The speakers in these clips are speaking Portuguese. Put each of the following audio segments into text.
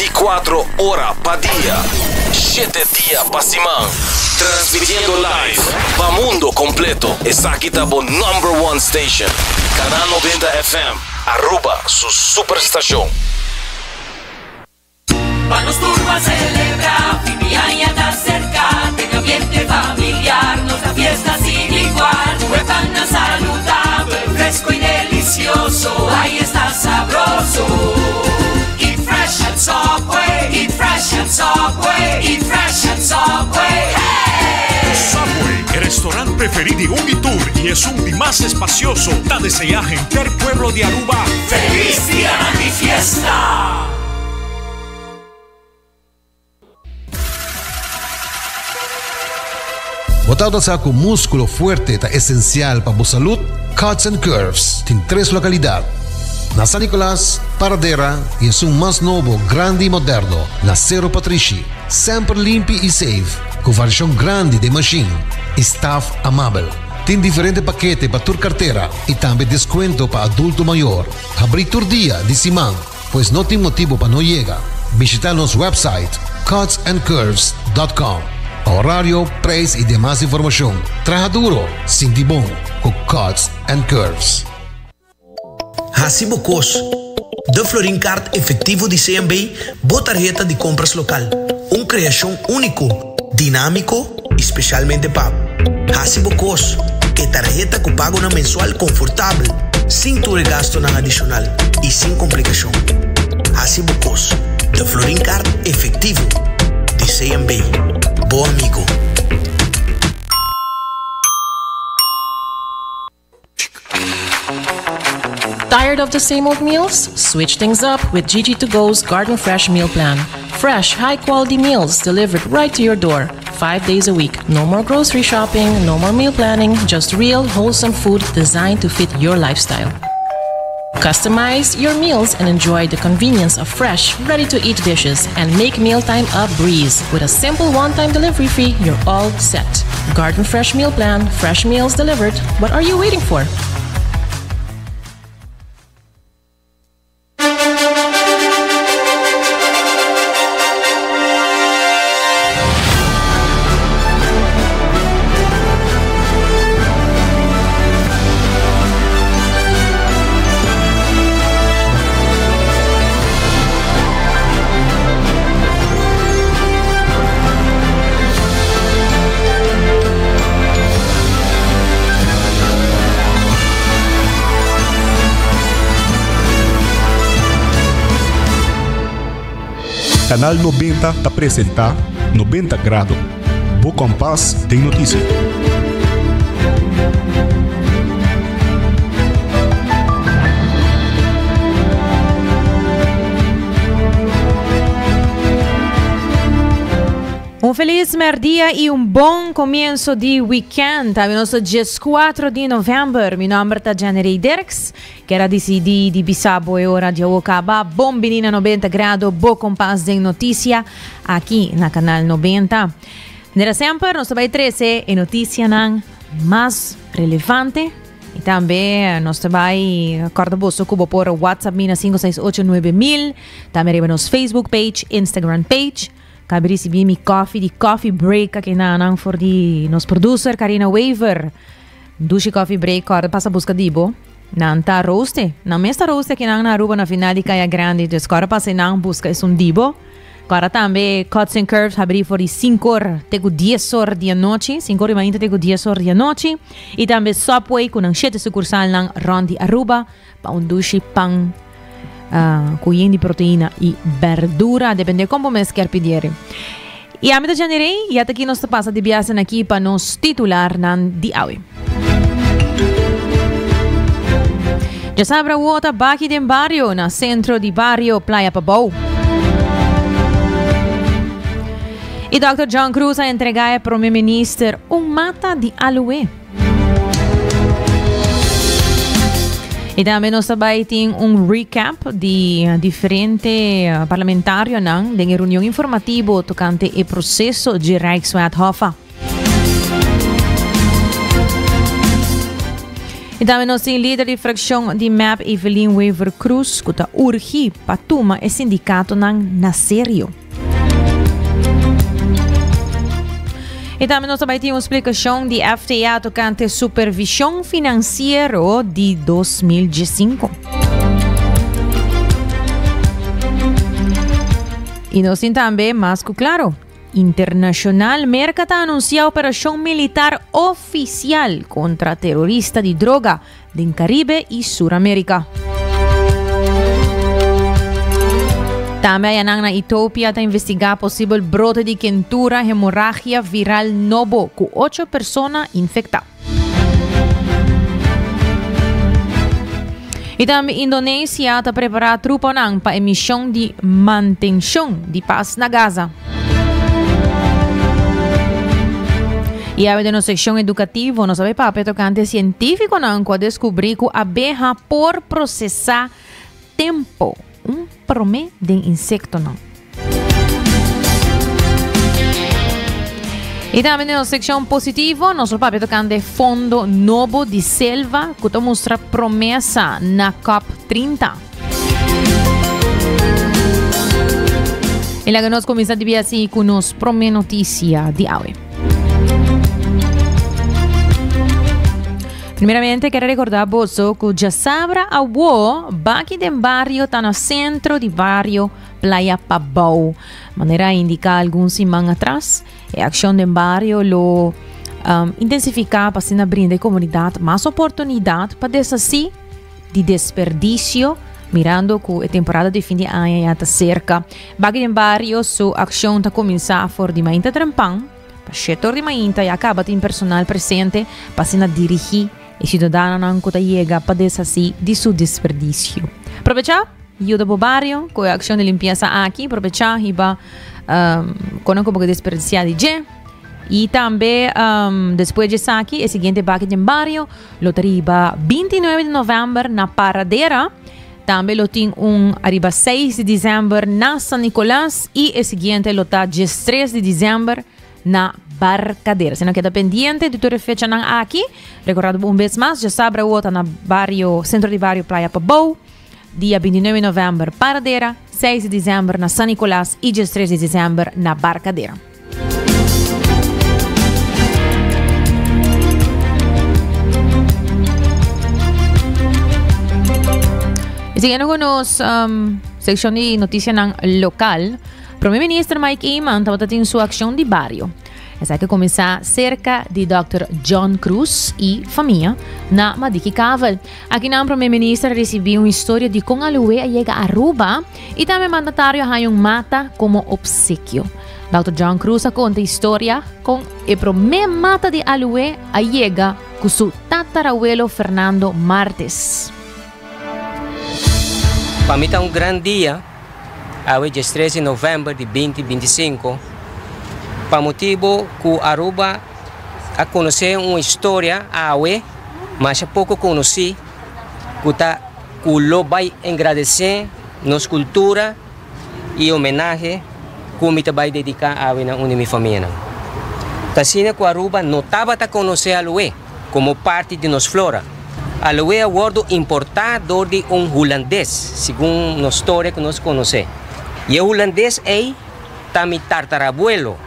24 horas pa día, 7 días pa semana. Transmitiendo live pa mundo completo. Está aquí tabo #1 station, Canal 90 FM, Aruba, su superestación. Vamos turbo a celebrar, fin de año está cerca, tenga ambiente familiar, nos da fiesta sin igual, huevan a saludable, fresco y delicioso, ahí está sabroso. Eat fresh at Subway, eat fresh at Subway, eat fresh at Subway, hey! Subway, el restaurante preferido de Unitour y es un día más espacioso, da desear gente pueblo de Aruba. ¡Feliz día de fiesta! Botado sa com músculo fuerte ta esencial para a salud, Cuts and Curves tem 3 localidades. Na San Nicolás, Paradera e é um mais novo, grande e moderno, na Cerro Patrici. Sempre limpo e safe, com variação grande de machine e staff amável. Tem diferentes paquetes para tua carteira e também desconto para adulto maior. Abrir todo dia de semana, pois não tem motivo para não chegar. Visitar nosso website cutsandcurves.com. Horário, preço e demais informação. Traja duro, sinti bom, com Cuts and Curves. Hasibo Cos, de Florin Card efetivo de CMB, boa tarjeta de compras local. Criação único, dinâmico, especialmente pago. Hasibo Cos, que tarjeta que pago na mensual confortável, sem tu gasto na adicional e sem complicação. Hasibo Cos, de Florin Card efetivo de CMB. Bom amigo. Tired of the same old meals? Switch things up with GG2Go's Garden Fresh Meal Plan. Fresh, high-quality meals delivered right to your door, 5 days a week. No more grocery shopping, no more meal planning, just real, wholesome food designed to fit your lifestyle. Customize your meals and enjoy the convenience of fresh, ready-to-eat dishes and make mealtime a breeze. With a simple one-time delivery fee, you're all set. Garden Fresh Meal Plan, fresh meals delivered. What are you waiting for? Canal 90 te apresenta 90 Grados. Boa Compás tem notícia. Um feliz merdia e bom começo de weekend. Tá? Nosso dia 4 de novembro. Meu nome é Janery Dirks. Quero decidir de Bissabo e hora de Okaba. Bom menina 90 graus. Boa compás de notícia aqui na canal 90. Nera sempre, nós vai trazer a notícia mais relevante. E também nós vai acordar bolso cubo por WhatsApp mina 5689000. Também no nosso Facebook page, Instagram page. Cabe receber mi coffee di coffee break aqui na for di nos producer Karina Waver. Dushi coffee break corda passa busca dibo. Nanta roaste. Na mesta roaste aqui na Aruba na final di Caia Grande. Des corda passa na busca é um dibo. Corda também Cuts and Curves abrir for di 5 horas. Tego 10 horas di noite. 5 horas ainda tego 10 horas di noite. E também Subway com ang 7 sucursal ng Rondi Aruba. Pa un dushi pang cuyin de proteína e verdura, depende como mais quer pedir. E a mitad de janeiro, e até aqui nós passa de viagem aqui para nos titular nan di hoje. Já sabe o outra baki de barrio, na centro de barrio Playa Pabou. E Dr. John Cruz a entregar para o primeiro-ministro mata de aloe. E também nós também tem recap de diferente parlamentário de reunião informativa tocante o processo de Rijkswaterhof. E também nós temos líder de fracção de MAP, Evelyn Weaver Cruz, que está urgi para tomar o sindicato na sério. E também nós também temos uma explicação de FTA tocante supervisão financeira de 2015. E nós temos também, mais que claro, Internacional Mercata anuncia operação militar oficial contra terrorista de droga do Caribe e Suramérica. Também na Etiópia está investigar possível brote de quentura hemorragia viral novo, com 8 pessoas infectadas. E também Indonésia está preparando tropa para a missão de manutenção de paz na Gaza. E a na seção educativa, nós sabemos para tocante científico que descobrir que a abeja por processar tempo promete de insecto não. E também na seção positiva, nós sabemos tocante fundo novo de selva que mostra promessa na COP30. E lá que nós começamos a ver assim com nos promete notícia de hoje. Primeiramente, quero recordar vos que já sabra a wo, aqui no barrio, está no centro do barrio Playa Pabao. Maneira a indicar alguns semanas atrás, a ação do barrio lo intensificar para se brindar à comunidade mais oportunidade para desassi de desperdício, mirando que a temporada de fim de ano está cerca. Aqui no barrio, a ação está começando a for de manhã trampang, para setor de manhã e acaba de personal presente para se dirigir e cidadãos que chegam para desassi de seu desperdício. Aproveitar, ajuda para o barrio, com a ação de limpeza aqui, aproveitar e para conhecer como desperdiciar de gente. E também, depois de aqui, o seguinte aqui no barrio, lotaria 29 de novembro na Paradera. Também lo tem arriba 6 de dezembro na San Nicolás e o seguinte lo tá 3 de dezembro na Barcadeira. Se não queda pendiente de toda a fecha aqui, recordado vez mais, já sabe a outra na barrio, centro de barrio Playa Pabao, dia 29 de novembro Paradeira, 6 de dezembro na San Nicolás e 3 de dezembro na Barcadeira. E seguindo com nos seção de notícia local, o Primeiro-Ministro Mike Eman estava tendo sua ação de barrio. Essa que começar cerca de Dr. John Cruz e família na Madiki Caval. Aqui na Primeiro-Ministro recebeu uma história de como a Lue chega a Aruba e também mandatário a mata como obsequio. Dr. John Cruz conta a história com a primeira mata de Alue a chega com seu tatarabuelo Fernando Martes. Para mim é grande dia, hoje 13 de novembro de 2025, para motivo que Aruba a conhecer uma história mas é pouco conheci, que lo vai agradecer nossa cultura e homenagem que me vai dedicar a minha família. Assim que Aruba não estava a conhecer a Lue como parte de nossa flora. A Lue é um word importado de holandês, segundo nossa história que nós conhecemos. E o holandês é também tatarabuelo,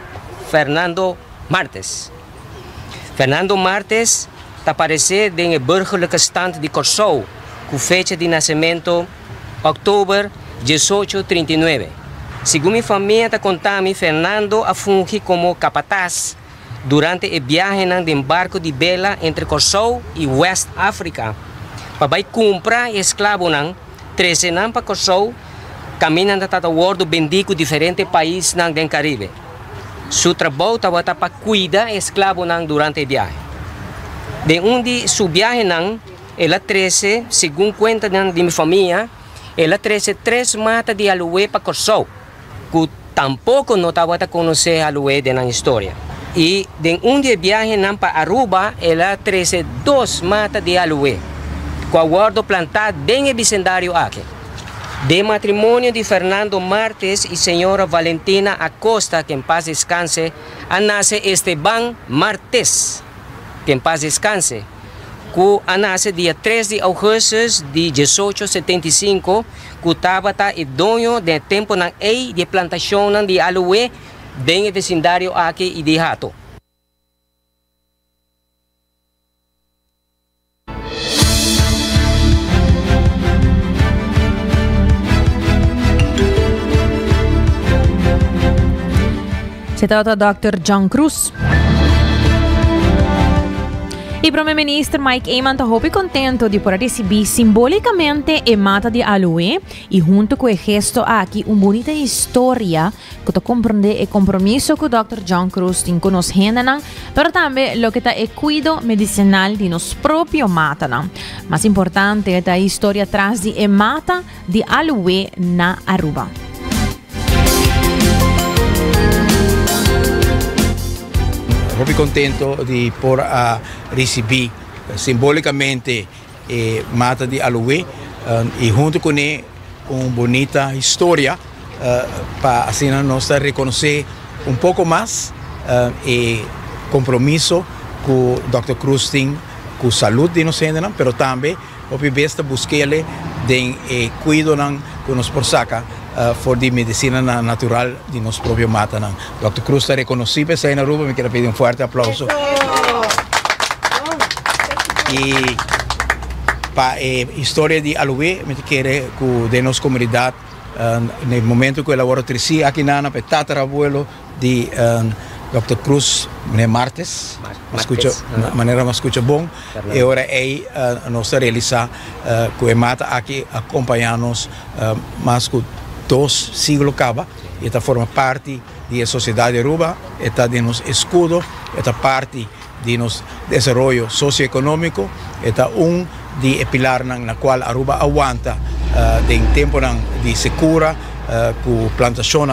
Fernando Martes. Fernando Martes apareceu no burgerlijke stand de Curaçao, com fecha de nascimento outubro 1839. Segundo minha família está contando, Fernando fungiu como capataz durante a viagem no barco de vela entre Curaçao e West África. Para comprar escravos, 13 anos para Curaçao, caminhando para o bendico diferentes países do Caribe. Seu trabalho estava para cuidar de escravos durante a viagem. De onde sua viagem, ela trouxe, segundo conta de minha família, ela trouxe 3 matas de Alue para Curaçao, que tampouco não estava a conhecer Alue na história. E de onde a viagem para Aruba, ela trouxe 2 matas de Alue, com o guardo plantado bem no vecindário aqui. De matrimônio de Fernando Martes e senhora Valentina Acosta, que em paz descanse, nasce Esteban Martes, que em paz descanse, que nasce dia 3 de agosto de 1875, que estava o dono do tempo de plantação de aloe bem vecindário aqui e de Hato. Você está o Dr. John Cruz. E o primeiro-ministro Mike Eamon está muito contente de poder receber simbolicamente a mata de aloe e junto com o gesto aqui uma bonita história que está compreende o compromisso que o Dr. John Cruz tem com nos gente, mas também o que está o cuidado medicinal de nos próprio mata. Mais importante é a história atrás de a mata de aloe na Aruba. Muito contente de por receber simbolicamente mata de aloe e junto com ele uma bonita história para assim nós reconhecer pouco mais e compromisso que o Dr. Cruz tem com a saúde de nós, mas também o besta buscar-lhe de cuidado que nos porsaca for de medicina natural de nosso próprio mata. Dr. Cruz está reconhecido na Aruba, me quero pedir forte aplauso. E para a história de aloe, me quero que de nossa comunidade, no momento que eu elaboro trici aqui na tatarabuelo de Dr. Cruz, martes, maneira mais escuta bom, e agora nós realizar que a mata aqui acompanha-nos mais que 2 séculos acaba, e forma parte da sociedade Aruba, está de nos escudo, está parte de nos desenvolvimento socioeconômico, está de pilar na qual Aruba aguanta em tempo de secura, que plantação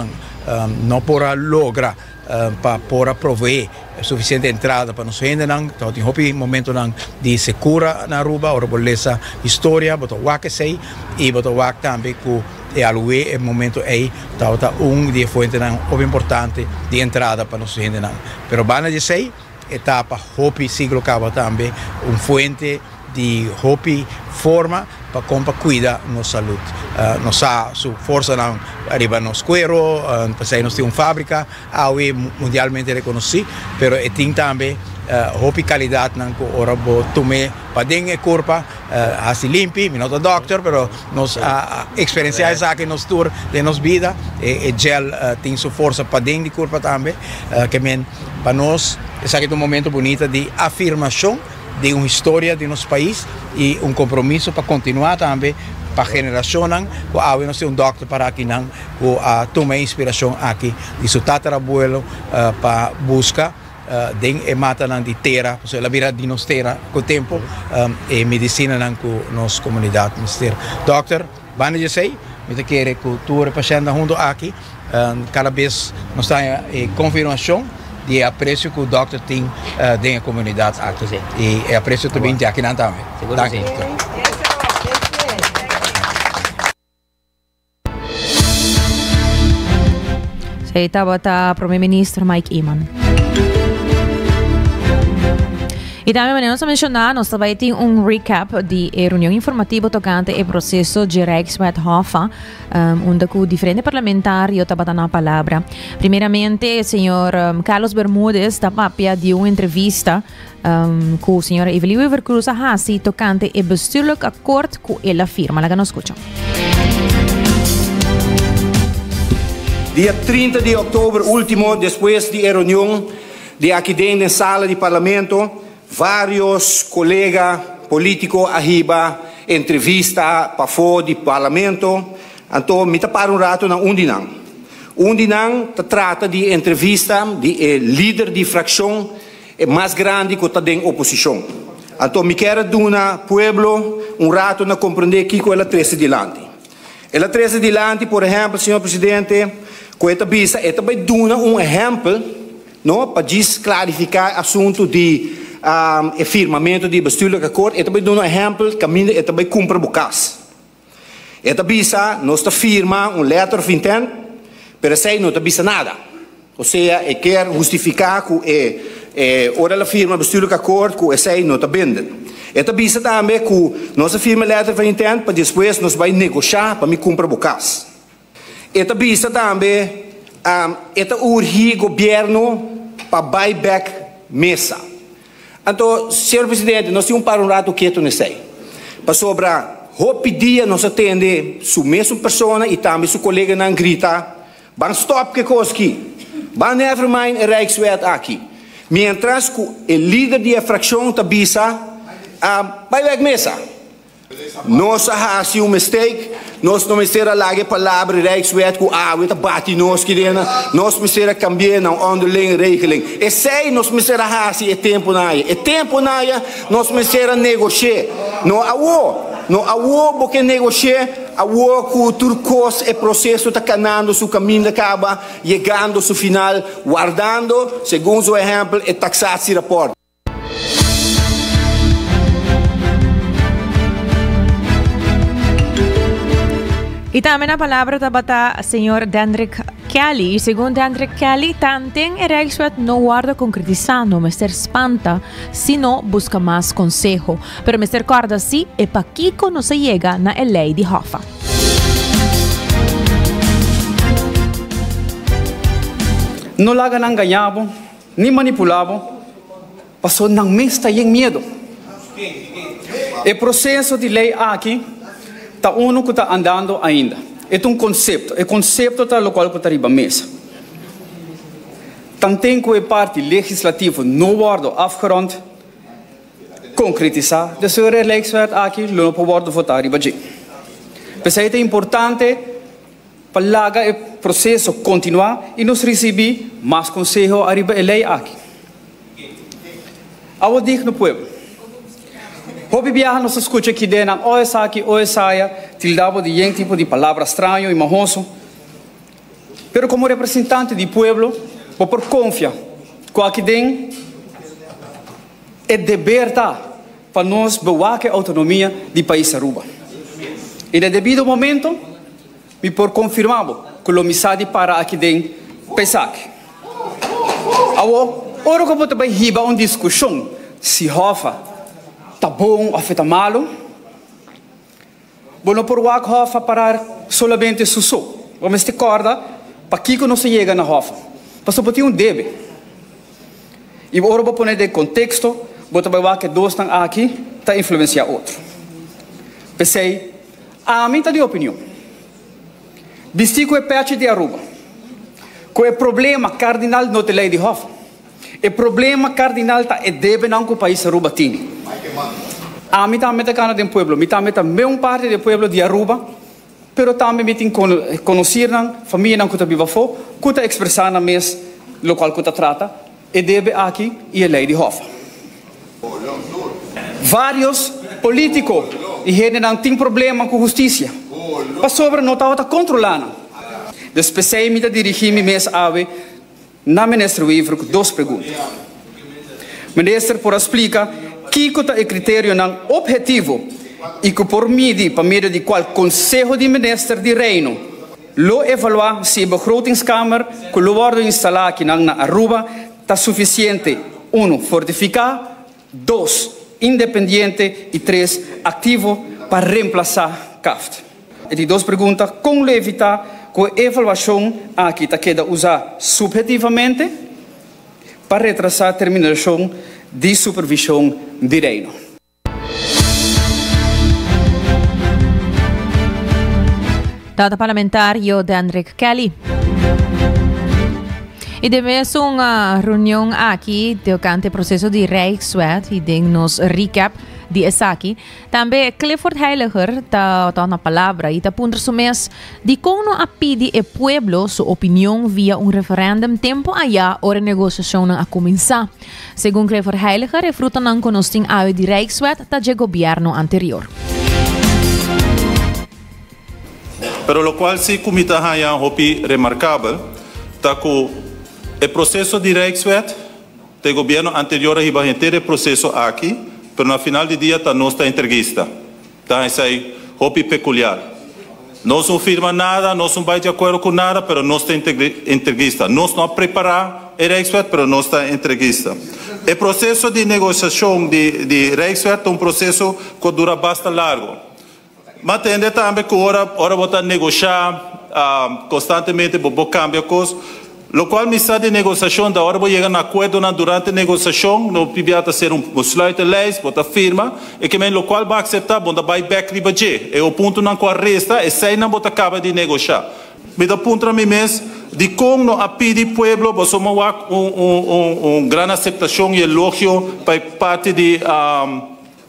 não podrá lograr para prover suficiente entrada para nós gente então tem momento de secura na Aruba, ora beleza história, botou wak sei e botou wak também que a aloe é momento aí tá de fonte importante de entrada para nós gente pero bana de sei etapa hopi siglo acaba também fonte de hopi forma para como cuida nossa saúde. Nós sua força não arriba nos cuero, para nós temos uma fábrica, mundialmente reconhecida, mas tem também hopi qualidade não que ora bo tomé para dentro corpo, assim limpo, não é doctor, mas nós experienciamos aqui nos tour de nossa vida, e gel tem sua força para dentro do corpo também, que para nós esse aqui é um momento bonito de afirmação de uma história de nosso país e compromisso para continuar também para a geração que nós temos doctor para aqui que toma inspiração aqui de seu tatarabuelo para buscar de mata de terra, a vida de nós terra com o tempo e medicina com nossa comunidade. Doctor, vamos dizer, eu quero que tu representa junto aqui, cada vez nós temos confirmação de apreço que o doctor tem da comunidade aqui. E apreço também de aqui na também. Saya estava o primeiro-ministro Mike Eamon. E também nós mencionar, nós também tem recap de reunião informativa tocante o processo de Rijkswethof, onde o diferente parlamentário estava dando a palavra. Primeiramente, o senhor Carlos Bermúdez estava de uma entrevista com o senhor Evelyn Weaver Cruz Ahasi tocante o bestuurlijk acordo que ela firma. Lá que nós escutamos. Dia 30 de outubro último, depois de reunião de aqui dentro da sala de parlamento, vários colegas políticos arriba entrevista para fora do parlamento. Então, me taparam rato na Undinang. Undinang trata de entrevista de líder de fração mais grande que está dentro da oposição. Então, me quero dar pueblo rato na compreender que ela traz adiante. Ela traz adiante, por exemplo, senhor presidente, com esta vista, ela vai dar exemplo, não, para clarificar o assunto de firmamento de bestuurlijk acordo. Esta vai dar exemplo, caminho, esta vai cumprir bocas. Esta visa, nós firma letter of intent, pero sei não está visa nada. Ou seja, quer justificar que ora la firma bestuurlijk akkoord com essa nota bindend. Eta bisa também que nossa firma letra de intent para depois nós vai negociar para me cumprir bocas. Eta bisa também eta urge governo para buyback mesa. Então, senhor presidente, nós temos para um rato quieto nesse aí. Para sobrar, hope dia nós atende sua mesma pessoa e também sua colega não grita, vamos stop que coisa aqui, vamos never mind a Rijkswet aqui. Mientras que o líder da fração está bisa buyback mesa. Nós fazemos um mistake, nós não precisamos lá a palavra Rijkswet com we tá bate nós que nós precisamos cambiar na underling regeling. E sei nós precisamos fazer é tempo naia, nós precisamos negociar. No awo porque negociar, awo que o turcos é processo está canando seu caminho acaba, chegando ao final, guardando, segundo o exemplo, é taxar esse rapport. E também a palavra está o senhor Dendrik Kelly. E segundo Dendrik Kelly, também a Rijkswet não guarda concretizando, mas espanta, sino busca mais consejo. Pero Mr. Corda sí, e pa Kiko não se chega na lei de Hoffa. Não laga não ganhava, nem manipulava, passou não me está em medo. O processo de lei aqui tá uno que está andando ainda. É conceito. O conceito está local que está riba mesa. Também que a parte legislativa não guarda afgerond, concretizar, de sua Rijkswet aqui não pode votar riba de. Mas é importante para laga o processo continuar e nos receber mais conselho a riba a lei aqui. Ao digo no povo. Hobby viaja nos escucha aqui dentro, ou saia, tildavo de um tipo de palavra estranho e mahoso. Pero como representante do povo, vou por confiar que aqui dentro é dever para nós bewaar a autonomia do país Aruba. E no devido momento, me por confirmar que o missade para aqui dentro pesac. Ora como também riba uma discussão se Hoffa tá bom ou está malo. Bueno, por wak Hoffa parar solamente suso. Vamos te corda, para que não se chega na Hoffa. Mas só tem debe. E agora vou poner de contexto, vou trabalhar que dois estão aqui, tá influenciar outro. Pensei, a mim tá de opinião. Visti que é parte de Aruba. Que é problema cardinal no lei de Hoffa. O problema cardinal tá é debe não que o país Aruba tem. A mim também está cana do povo, mim também está mesmo parte do povo de Aruba, pero também me tem conhecer na família não que está viva fora, que está expressar na mes local que está trata, e deve aqui e a lei de Hoffa. Vários políticos e gente não tem problema com justiça, mas sobre não está controlando. Depois me dirigir-me mes ave na ministra Weaver com duas perguntas. Ministra, por explicar que é o critério não objetivo e que por meio para meio de qual Conselho de Ministros de Reino lo evaluar se a begrotingskamer que lo wordt instalar aqui na Aruba está suficiente, 1, fortificar, 2, independente e 3, ativo para reemplazar CAFT. E de duas perguntas, como evitar que a evaluação aqui está queda usar subjetivamente para retrasar a terminação de supervisão de reino. Data parlamentário Dendrik Kelly. E depois uma reunião aqui durante o processo de Rijkswet e de nos recap de aqui. Também Clifford Heiliger está na palavra e está pondo mês de como a pedir ao povo sua opinião via referendum tempo allá hora negociação a começar. Segundo Clifford Heiliger, é fruto não conhecem a de Rijkswet da governo anterior. Pero lo cual sí comita haya hopi remarcável, tá que o processo de Rijkswet do governo anterior iba a ter o processo aqui, pero no final do dia tá nossa entrevista, tá isso aí hopi peculiar. Nós não firma nada, nós não vai de acordo com nada, pero nossa entrevista, nós não preparar e Rijkswet, pero no está entreguista. O processo de negociação de Rijkswet é um processo que dura bastante largo. Mas entende também que agora vou negociar constantemente, vou cambiar coisas. Lo qual me está de negociação, da hora vou chegar a acordo durante a negociação, não precisa ser besluit de leis, bota firma, e que o qual vai aceitar, bota vai back ribaje. E o ponto não qual resta, e sai não bota acaba de negociar. Me dá ponto a mim mesmo, de como não a pedir pueblo, você uma grande aceitação e elogio para parte de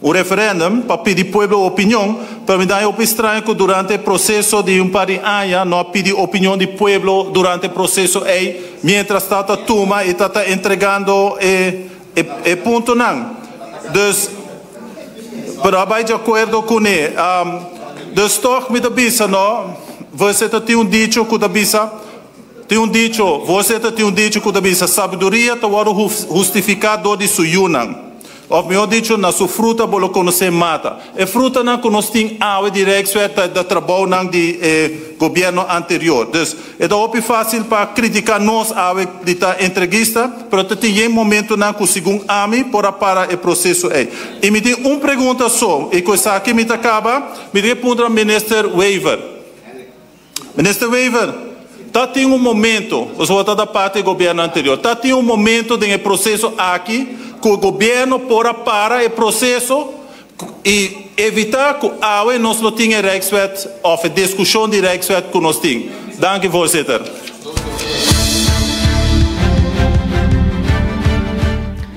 o referendum, para pedir pueblo opinião, para me dar estranho que durante o processo de par de anos, não pedir opinião do pueblo durante o processo, mientras está toma e está entregando e ponto não. Dus, para vai de acordo com ele, dus toch me avisa, não, você tem dicho que avisa, você tem dicho que avisa, sabedoria está justificado de suyunan. Of melhor dito, na sua fruta, bolo conhecer mata. E fruta não conhece a direito da trabalho não de governo anterior. Dus, é da fácil para criticar nós a de entrevista, mas tem momento não que segundo a mim para o processo é. E me tem uma pergunta só, e com essa aqui me acaba, me responde ao Minister Wever. Minister Wever, tá tem momento, você está da parte do governo anterior, tá tem momento de processo aqui que o governo para o processo e evitar que nós não tenha Rijkswet ou a discussão de Rijkswet que nós temos. Dank u, voorzitter.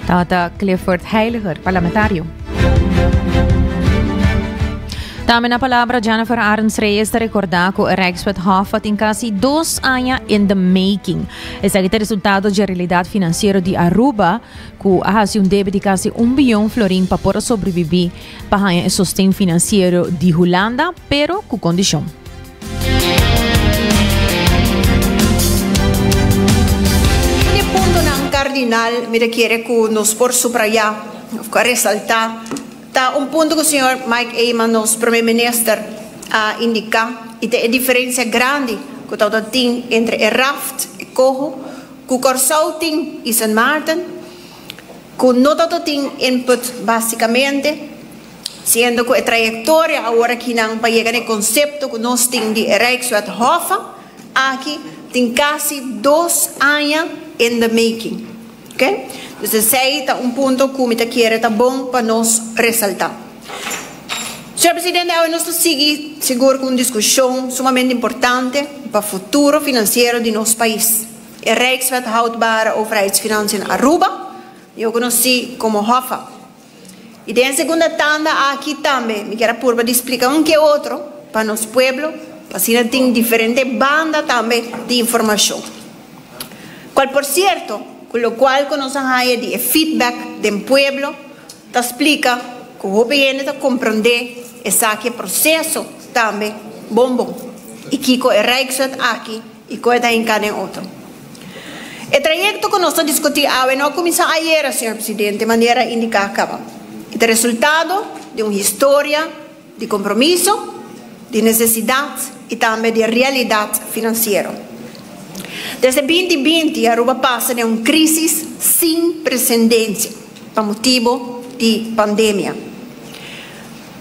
Tata Clifford Heiliger, parlamentario. Também na palavra, Jennifer Arns Reyes está recordar que o Rijkswet Hof tem quase 2 anos in the making. Esse é o resultado da realidade financeira de Aruba, que ha débito de quase 1 bilhão florim para poder sobreviver para o sustento financeiro de Holanda, pero com condição. O ponto não cardinal, me requer que nos por subrayar, ressaltar, ponto que o senhor Mike Eyman, nosso primeiro-ministro, indica, e tem a diferença grande que tem entre o raft e o corro, que o Corsau tem e San Martin, que não tem input basicamente, sendo que a trajetória agora que não para chegar no conceito que nós temos de Rijkswet Hof, aqui tem quase 2 anos in the making. Okay? Então, esse é ponto que eu quero tá bom para nós ressaltar. Senhor Presidente, nós estamos seguro com uma discussão sumamente importante para o futuro financeiro de nosso país. A Rijkswet houdbare overheidsfinanciën Aruba, eu conheci como HOFA. E na segunda tanda aqui também, me quero por para explicar que é outro para nosso povo, para assim tem diferente banda também de informação. Qual por certo, com o qual nós temos de feedback do povo, te explica que o governo está compreender esse processo também bom. E que o Rijkswet aqui e que está em cada outro. O trajeto que nós estamos discutindo não começou ayer, senhor Presidente, de maneira indicada. É o resultado de uma história de compromisso, de necessidade e também de realidade financeira. Desde 2020, a Aruba passa de uma crise sem precedentes, por motivo de pandemia.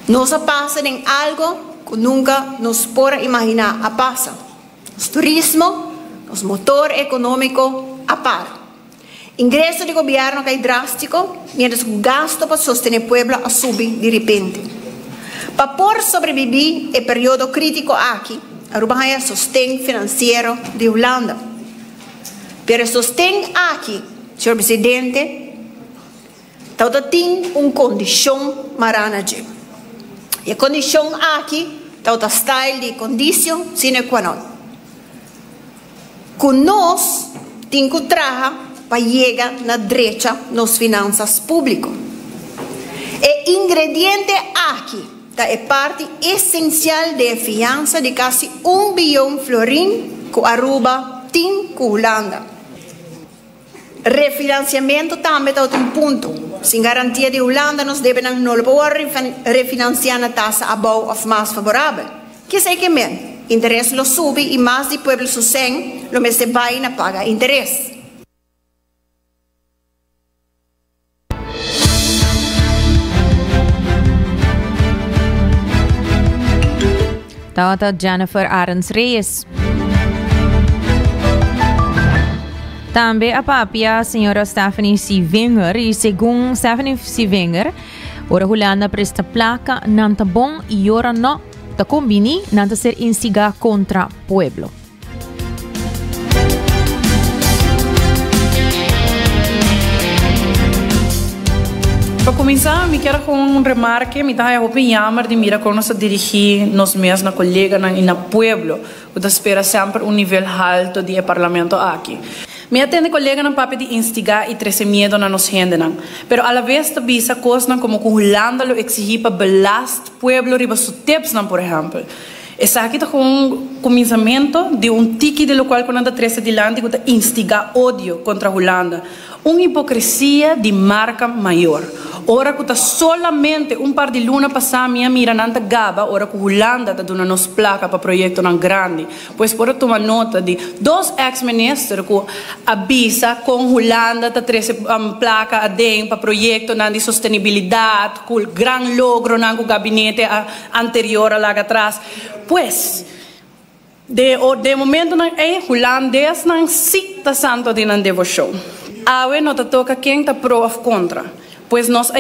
Nós passa de algo que nunca nos pode imaginar a passar. O turismo, os motor econômico a par. Ingresso de governo que é drástico, mientras o gasto para sostener o povo a subir de repente. Para poder sobreviver o período crítico aqui, Aruba é o sustento financeiro de Holanda. Pero o sustento aqui, senhor Presidente, tem uma condição maranaje. E a condição aqui, está style de condição sine qua non. Que nós temos que trabalhar para chegar na direita nas finanças públicas. E ingrediente aqui é parte essencial da fiança de quase 1 bilhão florim que Aruba tem com Holanda. Refinanciamento também está um ponto. Sem garantia de Holanda, nós devemos não refinanciar na taxa abaixo ou mais favorável. Que sei que men, interesse lo sube e mais de povo sucede, lo mês de vai na paga interesse. Tawata Jennifer Arens Reyes. Também a papia a senhora Stephanie C. Wenger, e segundo Stephanie C. Wenger, ora Holanda presta placa nanta bom e ora não, ta combini nanta ser instigar contra pueblo. Para começar, me quero com remarque, me dá a opinião de mira como nós dirigir nos meus na colega na ina pueblo, o da espera sempre nível alto de parlamento aqui. Me atende colega na papel de instigar e trazer medo na nos gente não, pero a la vez também essa coisa como que Holanda lo exigir para belast pueblo riba su tips não, por exemplo. Essa aqui está com começamento de tique de lo qual quando anda trazer dilante que instigar ódio contra Holanda. Uma hipocrisia de marca maior. Ora que solamente par de luna passada minha mira nanta gaba, ora que Holanda está dando nos placa para projeto nan grande. Pois por tomar nota de dois ex-ministros que avisa com Holanda está trazendo placa adem para projeto nan de sustentabilidade, com gran logro nan gabinete anterior lá atrás. Pois de momento nan holandês nan cita santo de nan devoção. Awe não toca quem está pro ou contra, pois nós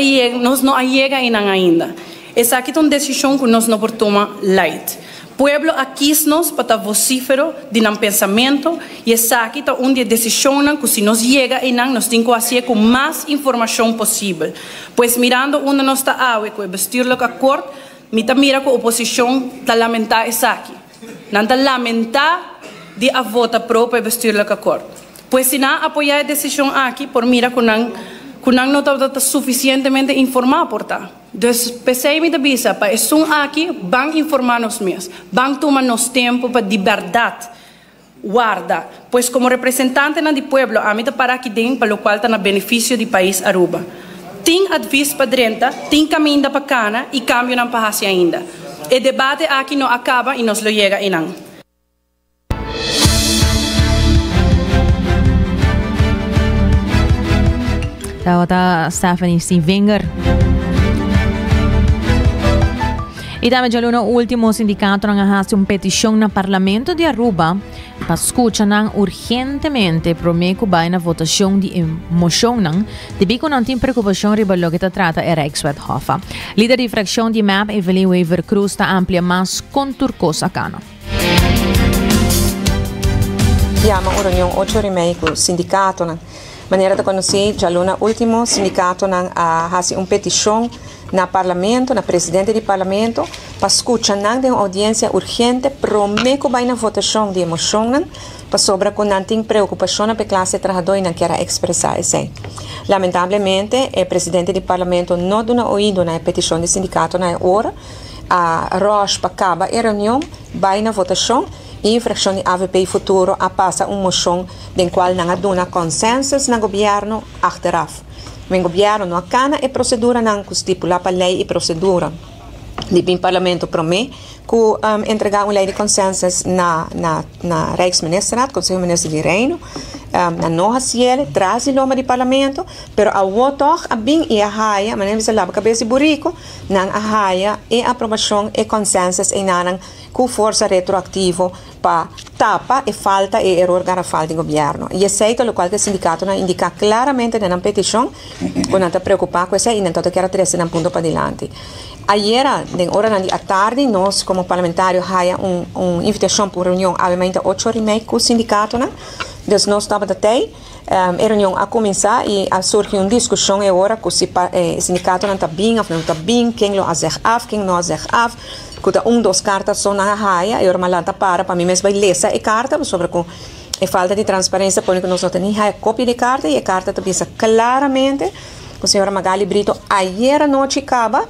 não chega ainda. Essa aqui é uma decisão que nós não podemos tomar light. Pueblo aqui nos para vocífero de um pensamento e essa aqui é uma decisão que se nós chega ainda nós temos que fazer com mais informação possível. Pois mirando onde nós está awe que vestir lo que acordo, mira que a oposição está lamentar essa aqui, não está lamentar de a vota pro para vestir lo que acordo. Pois se não apoiar a decisão aqui, por mira que não está suficientemente informado por tá. Então, pensei me avisa para isso aqui, vão informar nos mesmos, vão tomar nos tempo para de verdade guarda. Pois como representante do pueblo, a mim está para aqui dentro, para o qual está no benefício do país Aruba. Tem adviso para dentro, tem caminho para cana e cambio não para ainda. O debate aqui não acaba e nos lo chega e não. Tawata Stephanie C. Wenger. E também já no último sindicato nga hasi petição no Parlamento de Aruba para escutar urgentemente promeco vai na votação de moção de bico não tem preocupação ribalo que trata era Exwet Hoffa. Líder de fração de MAP Evelyn Weaver Cruz está amplia mais conturcos a cano. Chiama una reunione 8 rimei sindicato maneira de conhecer já no último sindicato a hasi petição na parlamento, na presidente do parlamento, para escutar de uma audiência urgente, prometo vai na votação de emoção, para sobre que não tem preocupação para a classe trabalhadora não quer expressar isso. Lamentavelmente, o presidente do parlamento não deu ouvido na petição do sindicato na hora, a Roche para acabar a reunião, vai na votação, e a fração de AVP futuro a passa uma moção em qual não há consenso no governo achteraf. O governo não cana e procedura não estipula para lei e procedura. O parlamento promete que entregar uma lei de consenso na Rijksministeraat, Conselho Ministro de Reino, na nossa cielo, traz o nome do parlamento, pero a voto a bem e a raia, mas não se lava cabeça de buraco, não a raia e aprovação e consenso e não com força retroativa para tapa e falta e erro garrafal do governo. E esse é o qual o sindicato indica claramente na petição que não está preocupado com isso e não está querendo trazer um ponto para diante. Ayer, na hora da tarde, nós, como parlamentários, tínhamos uma invitação para uma reunião às 8h30 com o sindicato. Então, nós estávamos até a reunião a começar e a surgir uma discussão agora que o sindicato não está bem, ou não está bem, quem não faz af, quem não faz af. Que dos cartas são na raia, e eu malanta para mim mesmo vai ler essa carta sobre a falta de transparência, porque nós não temos a cópia de carta e a carta também claramente. O senhor Magali Brito, ayer à noite acaba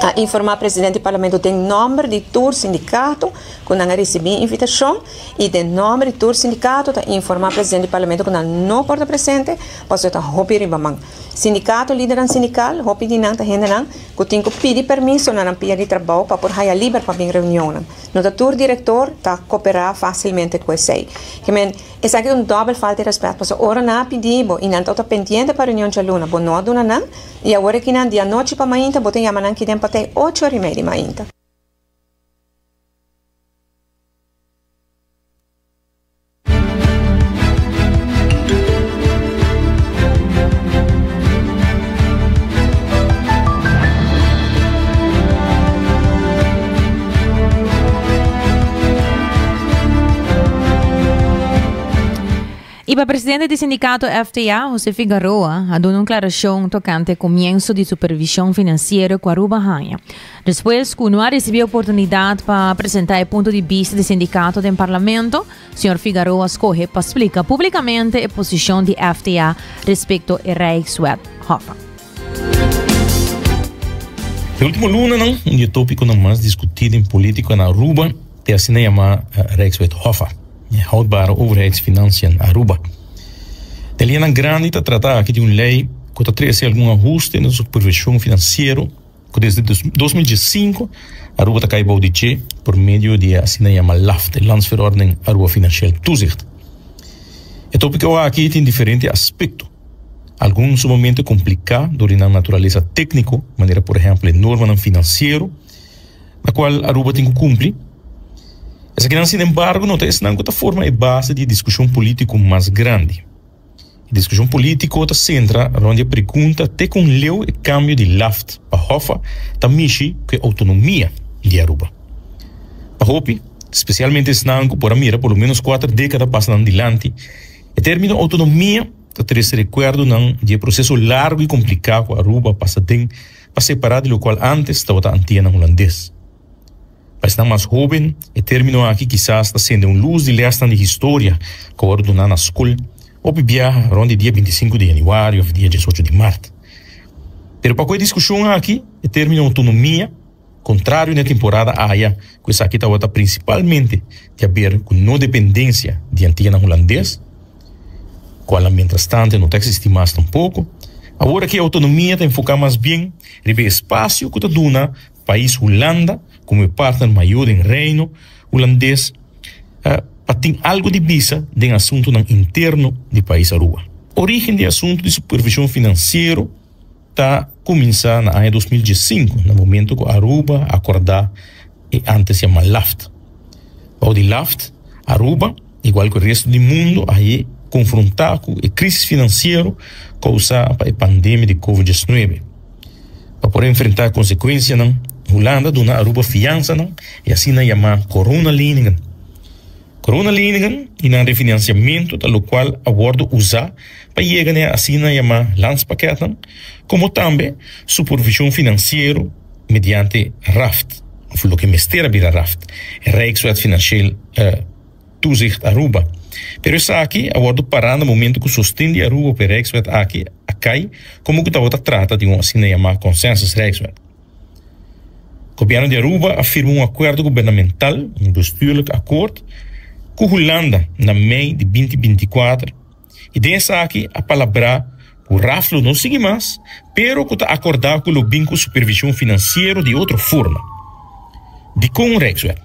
a informar o presidente do parlamento do nome de todo sindicato, que não recebeu invitação, e do nome de todo sindicato, informar o presidente do parlamento que não pode presente, posso estar hopi ribamang. Sindicato, líder sindical, hopi de não, que tem que pedir permissão na pia de trabalho para poder ir livre para a reunião. No tour diretor está cooperar facilmente com isso. Essa aqui é doble falta de respeito, porque ora não pedimos e não está pendiente para a reunião de aluno, bom não dona não, e agora que não dia noite para manhã, botei a manhã que tem para ter 8h30 de manhã. E para presidente do sindicato FTA, José Figueroa, ha dado uma declaração tocante ao começo de supervisão financeira com Aruba Rainha. Depois, quando não recebeu a oportunidade para apresentar o ponto de vista do sindicato no parlamento, o senhor Figueroa escolhe para explicar publicamente a posição de FTA respeito ao Rijkswet Hoffa. No último luna, um tópico mais discutido em política na Aruba é assim chamado Rijkswet Hoffa, houdbare overheidsfinanciën Aruba. De linha grande está tratar aqui de uma lei que traz algum ajuste na supervisão financeira, que desde 2005 Aruba está caindo de por meio de assim chamada LAFT, Landsverordening Aruba Financieel Toezicht. O tópico aqui tem diferentes aspectos. Alguns sumamente complicados, durante a natureza técnica, maneira, por exemplo, a norma financeira, na qual Aruba tem que cumprir. Essa que, sin embargo, não está de forma é base de discussão política mais grande. A discussão política está centra onde a pergunta até com leu o câmbio de LAFT para Hoffa está mexi com a autonomia de Aruba. Para Hopi, especialmente snango por a mira, pelo menos 4 décadas passando adiante, o término autonomia está trazendo recuerdo de processo largo e complicado que Aruba passa para separar do qual antes estava a antena holandês. Para estar mais jovem, o término aqui quizás está sendo uma luz de lesta de história que agora do na escola, ou viaja onde dia 25 de janeiro ou dia 18 de março. Pero para a discussão aqui, o término autonomia, contrário na temporada AIA, que essa aqui está principalmente de haver com não dependência de antena holandês, qual mientras tanto não está existindo mais tampouco. Agora que a autonomia está enfocada mais bem no espaço que está dando país Holanda, como partner maior em reino holandês, para ter algo de visa de assunto interno do país Aruba. A origem do assunto de supervisão financeira está começando no ano 2015, no momento que Aruba acordar e antes se chama LAFT. Para o LAFT, Aruba, igual que o resto do mundo, aí confrontar com a crise financeira causada pela pandemia de Covid-19. Para poder enfrentar a consequência, Holanda dona Aruba fiança e assim chamada Corona-leningen. Corona-leningen e na refinanciamento, tal qual abordo usar para chegar a assim chamada landspakket, como também supervisão financeira mediante RAFT, o que mestera vira RAFT, Rijkswet Financieel Toezicht Aruba. Pero isso aqui, abordo parar no momento que o sustento de Aruba para Rijkswet aqui cai, como que está trata de assim chamado consensus Rijkswet. O governo de Aruba afirma acordo governamental, bestuurlijk akkoord, com Holanda na mei de 2024. E dessa aqui a palavra o Raflo não segue mais, pero que está acordado com o vinco supervisão financeira de outra forma. De com Rijkswet.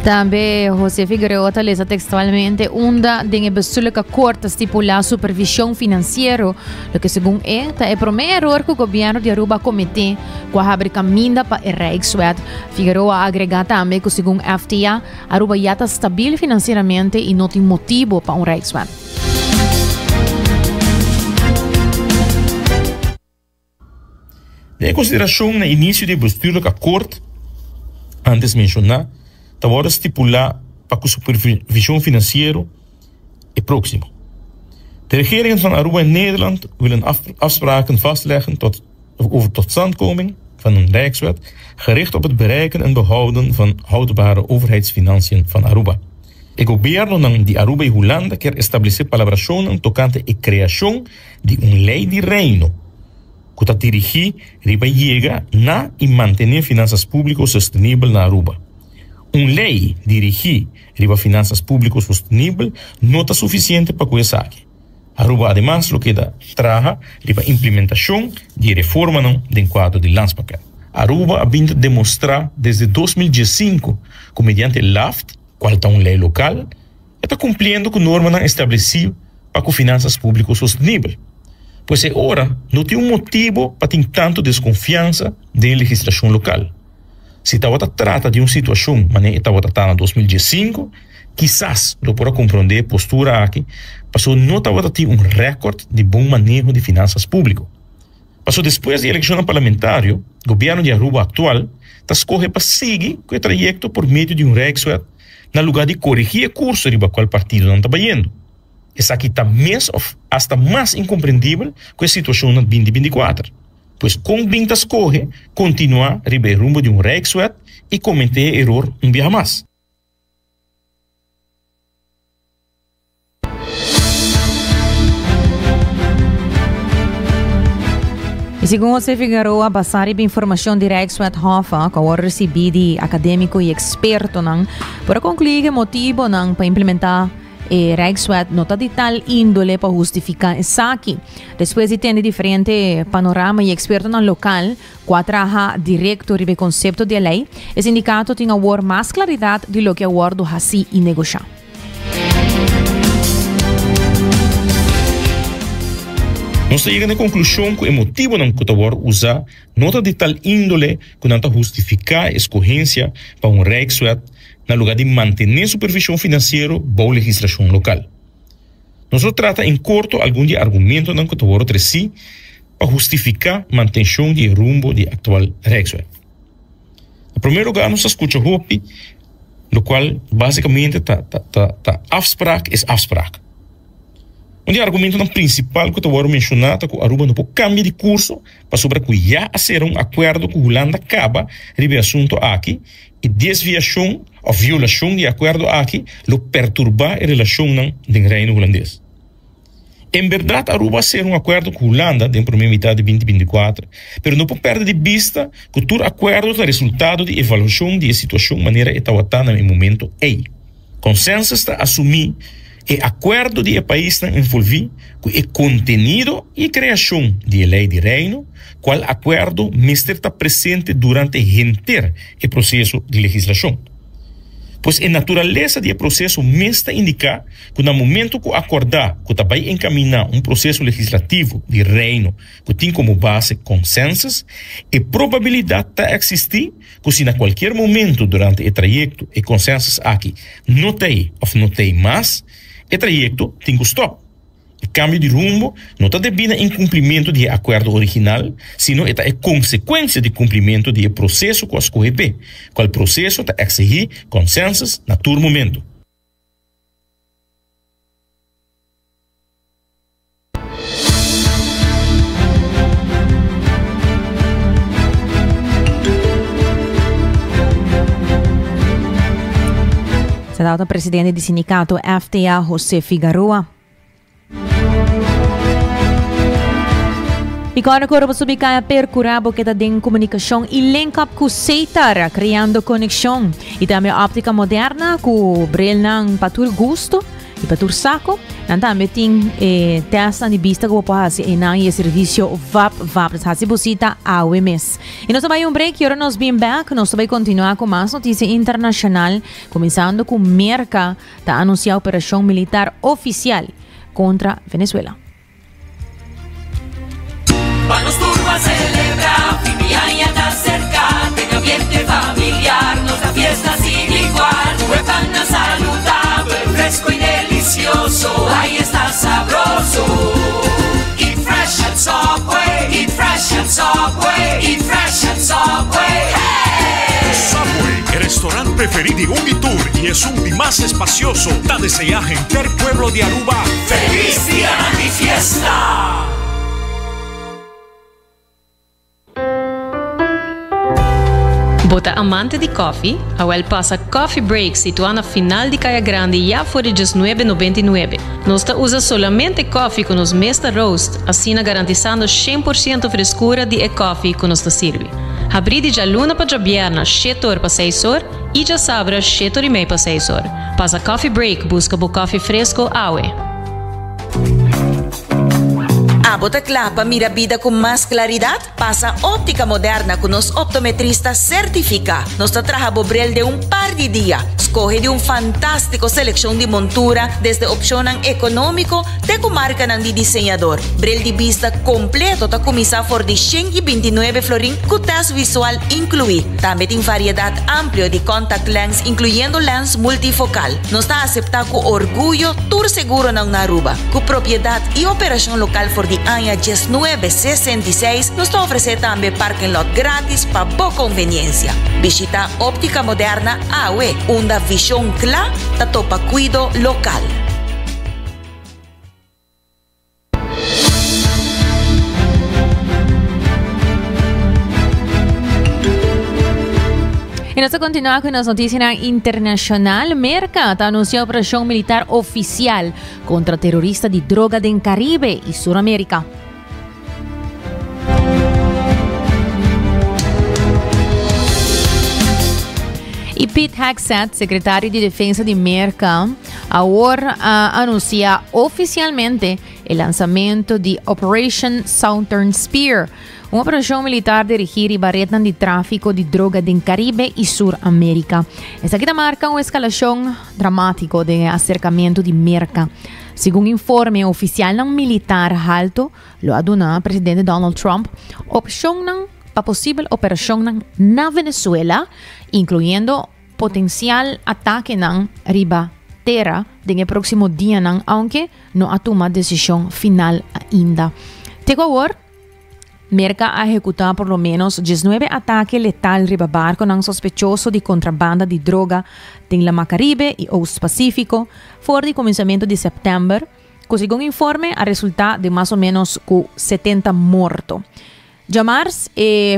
Também José Figueroa lesa textualmente onda de bestuurlijke akkoord estipular supervisão financeira, o que segundo é o primeiro erro que o governo de Aruba cometeu com a abrir caminho para o Rijkswet. Figueroa agrega também que segundo FTA, Aruba já está estável financeiramente e não tem motivo para Rijkswet. Em consideração no início do bestuurlijke akkoord, antes mencionar, agora estipular para que a supervisão financeira é próximo. De regering van Aruba en Nederland willen afspraken vastleggen over totstandkoming van een Rijkswet gericht op het bereiken en behouden van houdbare overheidsfinanciën van Aruba. O governo de Aruba e Holanda quer estabelecer colaboração tocante a criação de lei de reino que está dirigir para chegar na e manter finanças públicas sustentáveis na Aruba. Lei dirigir para finanças públicas sustentáveis não está suficiente para coisa aqui. Aruba, además, lo que traga para a implementação de reforma do quadro de landspakket. Aruba ha vindo demonstrar desde 2015 que mediante LAFT, qual está lei local, está cumprindo com normas estabelecidas para com finanças públicas sustentáveis. Pois agora não tem motivo para ter tanto desconfiança da legislação local. Se estava trata de uma situação, mas estava tratando em 2015, quizás lo podrá compreender postura aqui, passou não estava tendo recorde de bom manejo de finanças públicas. Passou depois da eleição parlamentar, o governo de Aruba atual está escolhendo para seguir com o trajeto por meio de Rexwet no lugar de corrigir o curso de qual partido não está indo. Isso aqui está hasta mais incompreendível com a situação de 2024. Pois com quem está escolhendo, continuar a ir rumo de Rexwet e cometer erro um dia mais. E segundo José Figueroa, basado na informação de Rexwet Hoffa, que eu recebi de acadêmico e experto, para concluir que o motivo para implementar Rexwet não está de tal índole para justificar isso aqui. Depois de ter diferente panorama e experto no local, que trabalha direto sobre o conceito de lei, o sindicato tem agora mais claridade de lo que agora do assim e negociar. Nós chegamos à conclusão que o motivo não que agora usar não está de tal índole que não está justificar a escolhência para Rexwet no lugar de manter supervisão financeira boa legislação local. Nós trata em curto algum de argumentos não que agora treci para justificar a manutenção de rumbo de atual Rexwet. Em primeiro lugar, nós escutamos Hopi, lo qual basicamente está afspraak is afspraak. Um argumento principal que eu vou mencionar é que a Aruba não pode cambiar de curso para sobre que já hacer acordo com a Holanda acaba de assunto aqui e desviação ou violação de acordo aqui lo perturbar a relação do reino holandês. Em verdade, a Aruba hacer acordo com a Holanda na primeira metade de 2024, mas não pode perder de vista que todo acordo é resultado de avaliação de situação de maneira etawata no momento aí. Consenso está assumir o acordo de país está envolvido com o conteúdo e criação de lei de reino, qual acordo está presente durante o processo de legislação. Pois a natureza do processo está indica que no momento que acordar que vai encaminhar processo legislativo de reino que tem como base consensos, a probabilidade está existir que se na qualquer momento durante o trajeto e consensos aqui não tem ou não tem mais, o trajeto tem que stop. O cambio de rumo não está devido em cumprimento do acordo original, sino é consequência de cumprimento do processo com as COEP, qual processo está exigir consensos na todo momento. Será o presidente do sindicato FTA, José Figueroa. E agora vamos subir a percurar porque está em comunicação e link up com o Seitar, criando conexão. E também a óptica moderna com o brilhante para gosto e para o saco. E também tem testa de vista que pode fazer em serviço VAP, se visita a UMS. E nós vamos break e agora nós vamos back. Nós vamos continuar com mais notícias internacionais, começando com Merca, está anunciando a operação militar oficial contra Venezuela. Vamos turbo a celebrar, Fimiaña está cerca, tenga ambiente familiar, nos da fiesta sin igual, huepana saludable, fresco y delicioso, ahí está sabroso. Eat fresh at Subway, eat fresh at Subway, eat fresh at Subway, hey! Subway, el restaurante preferido de Unitour y es un más espacioso, da desear gente el pueblo de Aruba. ¡Feliz día de fiesta! Bota amante de coffee, a passa Coffee Break situado na final de Caia Grande já por R$19,99. Nós usa solamente coffee com os Mesta Roast, assim garantizando 100% frescura de coffee que nos serve. Abrir de luna para Jabiana, 7 horas para 6 horas, e já sabra 7 horas e meia para 6 horas. Passa Coffee Break, busca o coffee fresco, aue. Bota clapa, mira vida com mais claridade? Passa óptica moderna com nos optometristas certifica. Nos traja bobrel de par de dias. Escoge de fantástico seleção de montura, desde opção econômico até com marca de desenhador. Brel de vista completo está começar por de 129 florin com teste visual incluído. Também tem variedade ampla de contact lens, incluyendo lens multifocal. Nos está aceptar com orgulho, tour seguro na Aruba, com propriedade e operação local por de año 1966 nos ofrece también parking lot gratis para boa conveniencia. Visita Óptica Moderna AWE, una visión clara de topa cuido local. Y nos continúa con las noticias internacional. Merca anunció operación militar oficial contra terroristas de droga en Caribe y Sudamérica. Y Pete Hegseth, secretario de Defensa de Merca, ahora anuncia oficialmente el lanzamiento de Operation Southern Spear, una operación militar dirigida y barreta de tráfico de droga en Caribe y Suramérica. Esta quita marca una escalación dramática de acercamiento de Merca. Según informe oficial militar alto, lo aduna el presidente Donald Trump, opcionan para posible operación na Venezuela, incluyendo potencial ataque na riba terra en el próximo día, aunque no ha tomado decisión final ainda. Merca ha ejecutado por lo menos 19 ataques letales riba barco sospechoso de contrabanda de droga en la Mar Caribe y Oeste Pacífico, fuera de comenzamiento de septiembre, que según informe ha resultado de más o menos 70 muertos. Llamars,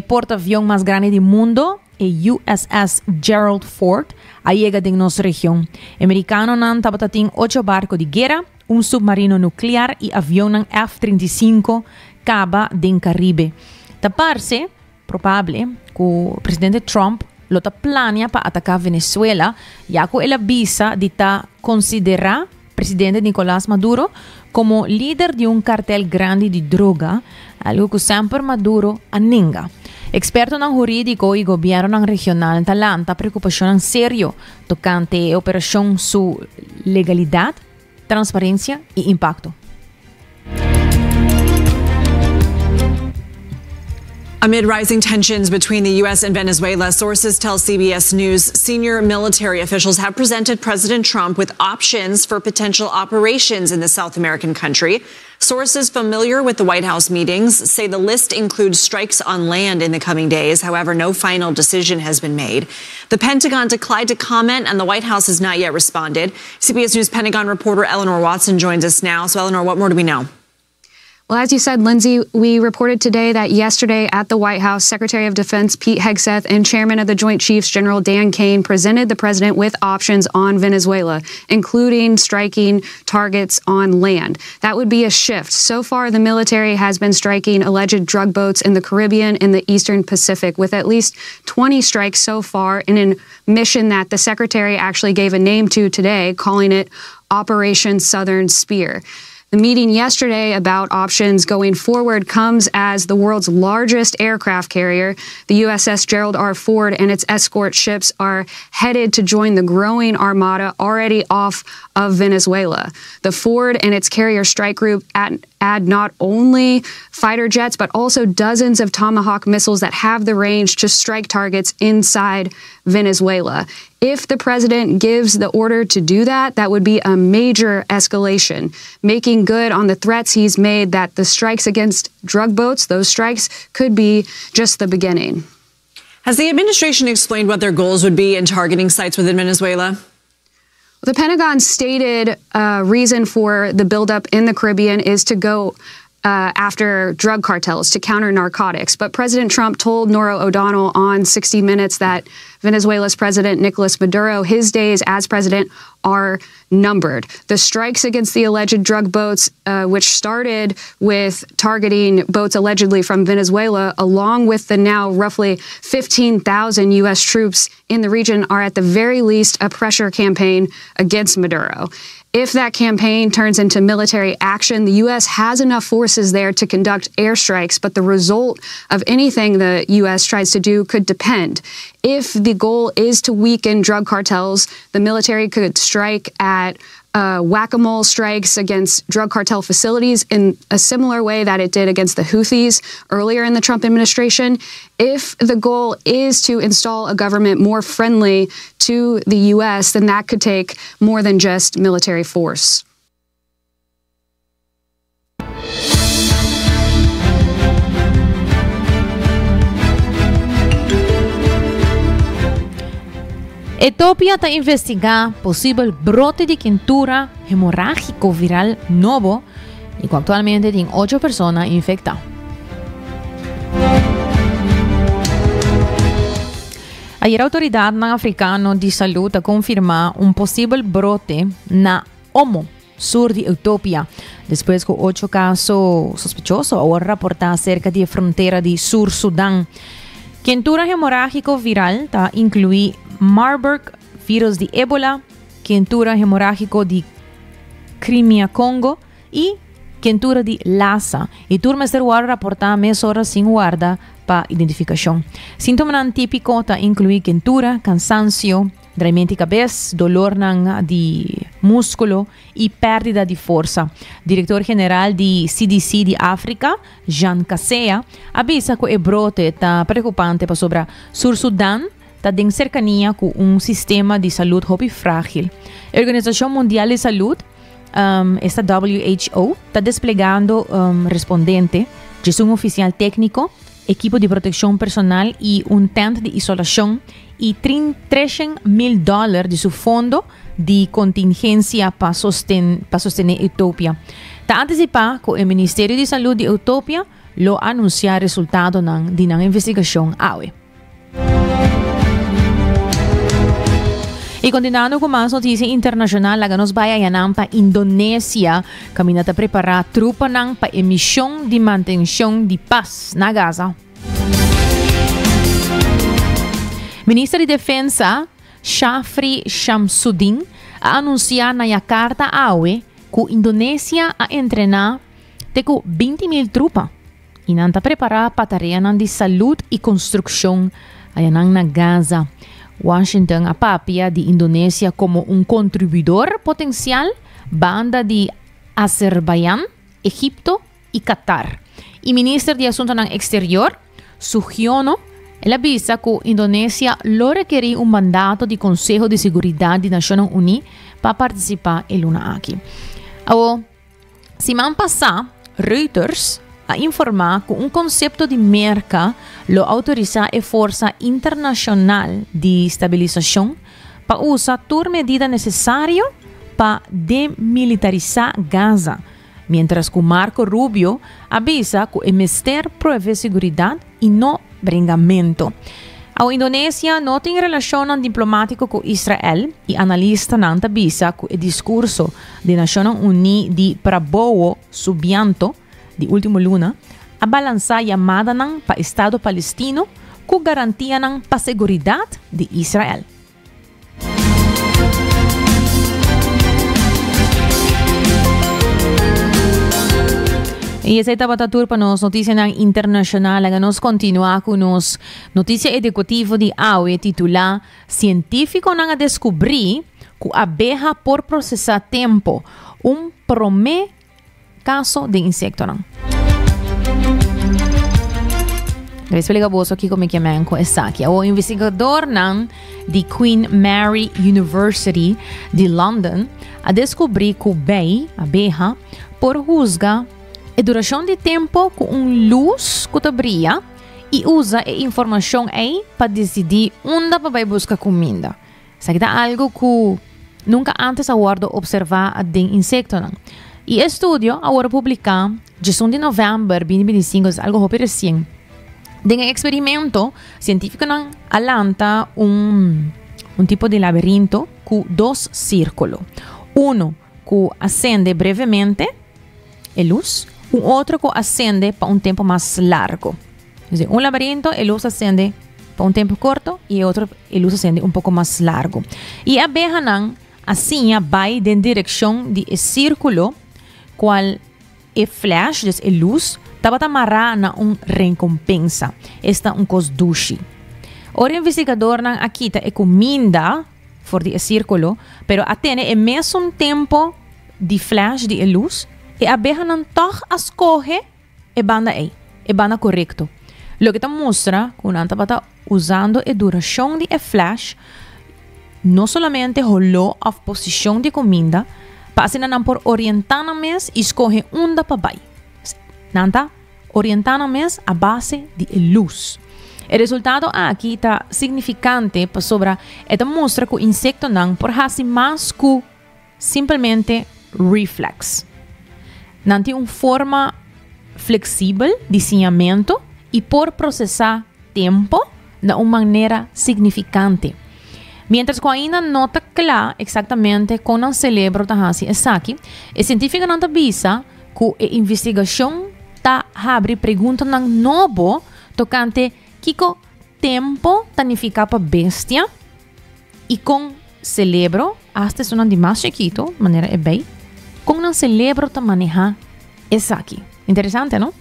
portaavión más grande del mundo, el USS Gerald Ford, llega de nuestra región. Americano han tabatin 8 barcos de guerra, un submarino nuclear y avión F-35 caba den Caribe. Taparse, probable, que el presidente Trump lo planea para atacar Venezuela, ya que él avisa de considerar presidente Nicolás Maduro como líder de un cartel grande de droga, algo que siempre Maduro anega. Expertos jurídico y gobierno regional talanta preocupación en serio tocante operación su legalidad, transparencia y impacto. Amid rising tensions between the U.S. and Venezuela, sources tell CBS News senior military officials have presented President Trump with options for potential operations in the South American country. Sources familiar with the White House meetings say the list includes strikes on land in the coming days. However, no final decision has been made. The Pentagon declined to comment, and the White House has not yet responded. CBS News Pentagon reporter Eleanor Watson joins us now. So, Eleanor, what more do we know? Well, as you said, Lindsay, we reported today that yesterday at the White House, Secretary of Defense Pete Hegseth and Chairman of the Joint Chiefs General Dan Kane presented the president with options on Venezuela, including striking targets on land. That would be a shift. So far, the military has been striking alleged drug boats in the Caribbean and the Eastern Pacific, with at least 20 strikes so far in a mission that the Secretary actually gave a name to today, calling it Operation Southern Spear. The meeting yesterday about options going forward comes as the world's largest aircraft carrier, the USS Gerald R. Ford, and its escort ships are headed to join the growing armada already off of Venezuela. The Ford and its carrier strike group add not only fighter jets, but also dozens of Tomahawk missiles that have the range to strike targets inside Venezuela. If the president gives the order to do that, that would be a major escalation, making good on the threats he's made that the strikes against drug boats, those strikes could be just the beginning. Has the administration explained what their goals would be in targeting sites within Venezuela? The Pentagon stated a reason for the buildup in the Caribbean is to go after drug cartels, to counter narcotics. But President Trump told Norah O'Donnell on 60 Minutes that Venezuela's President Nicolas Maduro, his days as president are numbered. The strikes against the alleged drug boats, which started with targeting boats allegedly from Venezuela, along with the now roughly 15,000 U.S. troops in the region, are at the very least a pressure campaign against Maduro. If that campaign turns into military action, the U.S. has enough forces there to conduct airstrikes, but the result of anything the U.S. tries to do could depend. If the goal is to weaken drug cartels, the military could strike at whack-a-mole strikes against drug cartel facilities in a similar way that it did against the Houthis earlier in the Trump administration. If the goal is to install a government more friendly to the U.S., then that could take more than just military force. Etiopía está investigando posible brote de quentura hemorrágico viral nuevo y que actualmente tiene 8 personas infectadas. Ayer, a autoridade africana de saúde ha confirmado un posible brote na Omo, sur de Etiopía, después que 8 casos sospechosos ahora reportados cerca de la frontera de Sur Sudán. Quentura hemorrágico viral incluye Marburg, virus de ébola, quentura hemorrágico de Crimea Congo y quentura de Lassa. Y turma ser reportada meses horas sin guarda para identificación. Síntomas típicos incluyen quentura, cansancio, dolor de cabeza, dolor de músculo y pérdida de fuerza. Director general de CDC de África, Jean Kaseya, avisa que el brote está preocupante para sobre Sur Sudán, está en cercanía con un sistema de salud muy frágil. La Organización Mundial de Salud, esta WHO, está desplegando respondente, es un oficial técnico, equipo de protección personal y un tent de isolación y $300,000 de su fondo de contingencia para sostener Etiopía. Está anticipado que el Ministerio de Salud de Etiopía lo anuncia el resultado de la investigación hoy. Y continuando con más noticias internacionales, la nos vaya a para Indonesia, caminata preparar tropa para emisión de mantención de paz na Gaza. Ministro de Defensa Shafri Shamsuddin ha anunciado na Jakarta hoy que Indonesia ha entrenado de 20,000 tropas y está preparada para tareas de salud y construcción na Gaza. Washington apapia de Indonesia como un contribuidor potencial, banda de Azerbaiyán, Egipto y Qatar. Y ministro de Asuntos Exterior, Sugiono, él avisa que Indonesia lo requiere un mandato de Consejo de Seguridad de Naciones Unidas para participar en una aquí. Ahora, semana pasada, Reuters a informar que un concepto de merca lo autoriza a Fuerza Internacional de Estabilización para usar toda medida necesaria para demilitarizar Gaza, mientras que Marco Rubio avisa que el ministerio provee seguridad y no bringamento. A Indonesia no tiene relación diplomática con Israel y analista nanta avisa que el discurso de Naciones Unidas de Prabowo Subianto de último luna, a balançar llamada para Estado palestino con garantía para seguridad de Israel. Y esa etapa para nos noticias internacionales. Nos continúa con nos noticias educativas de hoy titulada Científico han descubrir que abeja por procesar tiempo un primer caso de insecto. Voy a explicar vos aquí como me llaman con esa aquí. O investigador de Queen Mary University de London a descobrir que abeja por juzgar a duração de tempo com luz que brilha e usa a informação aí para decidir onde vai buscar comida. Isso é algo que nunca antes aguardo observar de insecto. E o estudo agora publicado de 1 de novembro de 2025 é algo muito recente. De um experimento científico alanta tipo de laberinto com 2 círculos. Um que acende brevemente a luz, outro que acende para tempo mais largo. Dizer, laberinto, a luz acende para tempo curto e outro a luz acende pouco mais largo. E a abeja assim vai em direção de círculo qual é flash, a luz, estava amarrada na recompensa. Esta cos dushi. O investigador aqui está comida for de círculo, pero atene o mesmo tempo de flash de luz e a abeja toch escolhe a banda aí, a banda correto. Lo que está mostra que una está usando a duração de flash não somente rolou a posição de comida, passa por orientar e escolhe onde para vai. Nanta orientar a base de luz. O resultado aqui está significante para sobre esta mostra que o insecto não por fazer mais que simplesmente reflex. Não tem uma forma flexível de desenhamento e por processar tempo de uma maneira significante. Mientras que ainda nota claro exatamente como o cérebro está fazendo isso aqui, o científico não avisa que a investigação está abrindo perguntas novas tocante que tempo significa para bestia e com cérebro, hasta son de mais chiquito, maneira é bem, com o cérebro está manejar isso aqui. Interessante, não?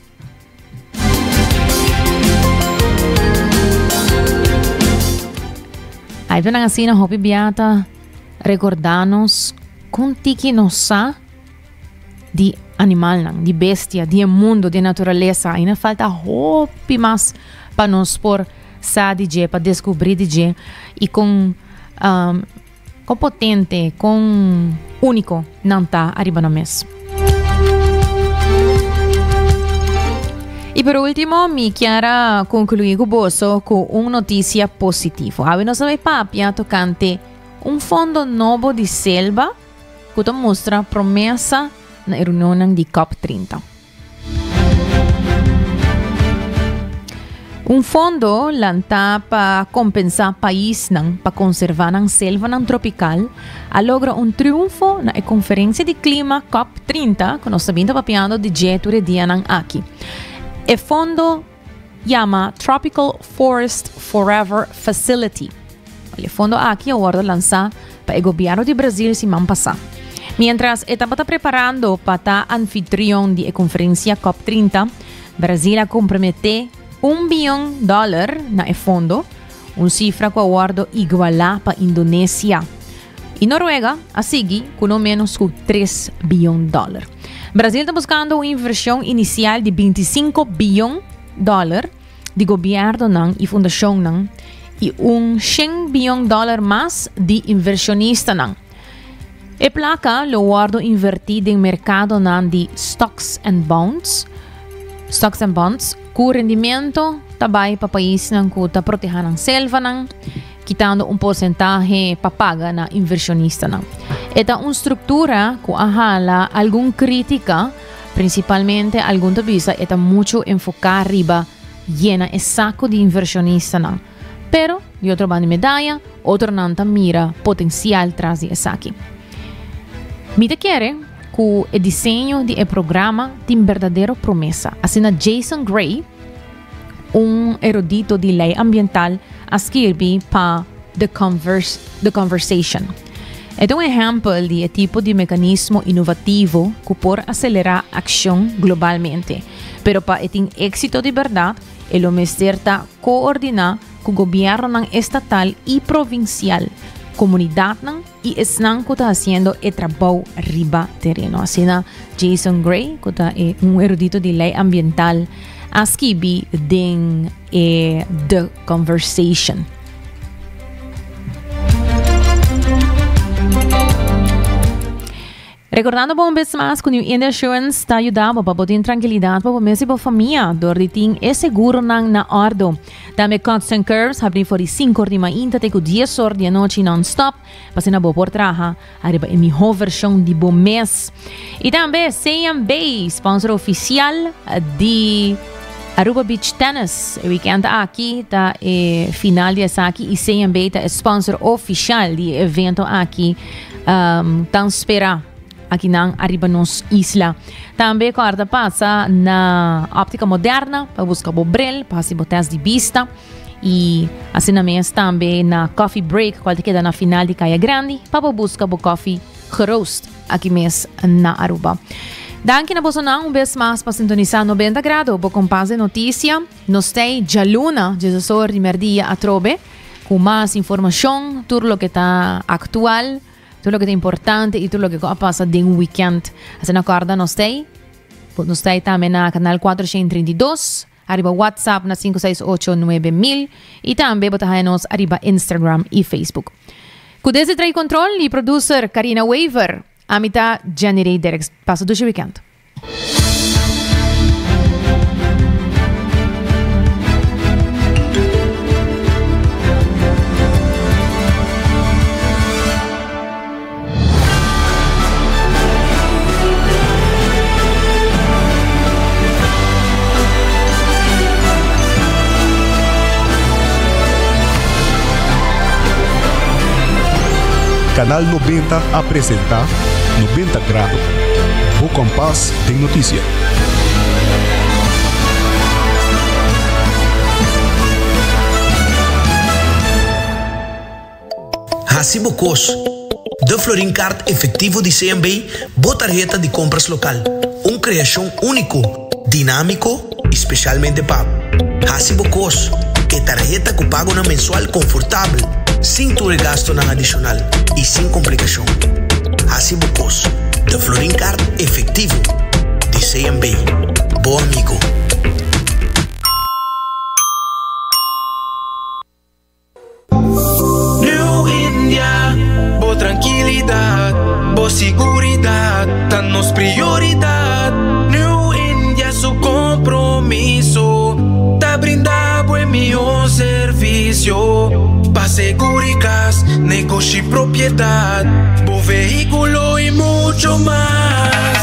Aí vem assim na Hopi Beata recordar-nos com que nos sa de animal, de bestia, de mundo, de natureza. Ainda falta hopi mais para nos por sa de para descobrir de e com potente, com único, não está arriba no mês. E por último, me quero concluir com uma notícia positiva. A nós vai papia tocante fundo novo de selva que mostra promessa na reunião de COP30. Fundo lanta para compensar país para conservar a selva tropical a logra triunfo na conferência de clima COP30 que nós estamos papiando de jeito dia aqui. O fundo chama Tropical Forest Forever Facility. O fundo aqui agora lançado para o governo de Brasil se man passar. Mientras estava preparando para a anfitrião da conferência COP30, Brasil compromete $1 bilhão na fundo, cifra que agora iguala para a Indonésia. E Noruega, a seguir, com no menos $3 bilhão. Brasil está buscando uma inversão inicial de $25 bilhão de governo e fundação e $100 bilhão mais de inversionista. E placa lo guardo invertido em mercado de stocks and bonds, com rendimento também para país que está protegendo a selva, quitando porcentagem para pagar na inversionista. Esta uma estrutura que ahala alguma crítica, principalmente algum visa, está muito enfocada arriba, llena e saco de inversionista. Pero, de outro bando de medalha, outro não mira potencial traz de aqui. Me quer que o desenho do programa tem verdadeira promessa. Assim, Jason Gray, erudito de lei ambiental, escreve para The Conversation. É exemplo de tipo de mecanismo inovativo que pode acelerar a ação globalmente. Pero para ter êxito de verdade, ele necessita coordenar com o governo estatal e provincial, comunidade e estão que está fazendo o trabalho riba terreno. Assim, Jason Gray, que é erudito de lei ambiental, escreve em The Conversation. Recordando uma vez mais que o New India Insurance está ajudando para poder tranquilidade para você e para a família. Dorditing é seguro na ordem. Também Cuts and Curves abre por 5 horas de manhã até 10 horas de noite non-stop. Para ser na boa por trabalhar. Arriba a melhor versão de bom mês. E também CMB, sponsor oficial de Aruba Beach Tennis. O weekend aqui está final de aqui e CMB está sponsor oficial de evento aqui. Então esperar aqui na arriba nos isla. Também quarta passa na óptica moderna para buscar o brel, para se botar de vista. E assim também na coffee break, qual queda na final de Caia Grande, para buscar o coffee roast aqui mesmo na Aruba. Danke na Bolsonaro, vez mais para sintonizar 90 graus, para compás notícia. Nós temos já luna, 16 de merdia a trobe, com mais informação, tudo o que está atual, tudo o que é importante e tudo o que passa de weekend. Assim, acorda, nós temos também na canal 432, arriba WhatsApp na 5689000 e também botamos arriba Instagram e Facebook. Com esse trai control e producer Karina Waver, a mitad January Derek. Passa do weekend. Canal 90 apresenta 90 grados. O Compás tem notícia. Hasibo Cos, de Florin Card efetivo de CMB, tarjeta de compras local. Uma criação único, dinâmico, especialmente para Hasibo Cos, que tarjeta que paga na mensual confortável, sem tu gasto na adicional e sem complicação. Hasibo Cos, de Florin Card efetivo de CMB. Bom amigo. Tranquilidad, boa seguridad, danos prioridad. New India su compromiso, da brindar buen mío servicio. Pa seguridad, negocio y propiedad, bo vehículo y mucho más.